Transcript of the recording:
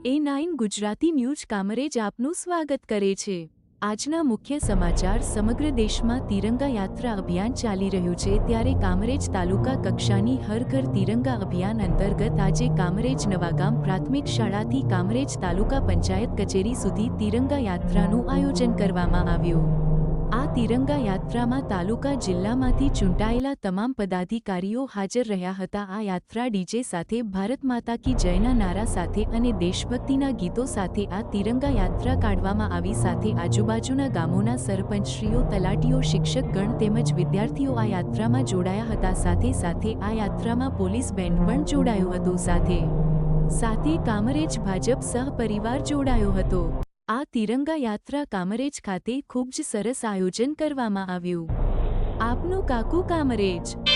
A9 Gujarati news Kamrej આપનું સ્વાગત કરે છે। આજના મુખ્ય સમાચાર। સમગ્ર દેશમાં તિરંગા યાત્રા અભિયાન ચાલી રહ્યું છે, ત્યારે કામરેજ તાલુકા કક્ષાની હર ઘર તિરંગા અભિયાન અંતર્ગત આજે કામરેજ નવાગામ પ્રાથમિક શાળાથી કામરેજ તાલુકા પંચાયત કચેરી સુધી તિરંગા યાત્રાનું આયોજન કરવામાં આવ્યું। આ તિરંગા યાત્રામાં તાલુકા જિલ્લામાંથી ચૂંટાયેલા તમામ પદાધિકારીઓ હાજર રહ્યા હતા। આ યાત્રા ડીજે સાથે ભારત માતા કી જયના નારા સાથે અને દેશભક્તિના ગીતો સાથે આ તિરંગા યાત્રા કાઢવામાં આવી। સાથે આજુબાજુના ગામોના સરપંચશ્રીઓ, તલાટીઓ, શિક્ષકગણ તેમજ વિદ્યાર્થીઓ આ યાત્રામાં જોડાયા હતા। સાથે સાથે આ યાત્રામાં પોલીસ બેન્ડ પણ જોડાયો હતો। સાથે કામરેજ ભાજપ સહપરિવાર જોડાયો હતો। આ તિરંગા યાત્રા કામરેજ ખાતે ખૂબ જ સરસ આયોજન કરવામાં આવ્યું। આપનું કાકુ કામરેજ।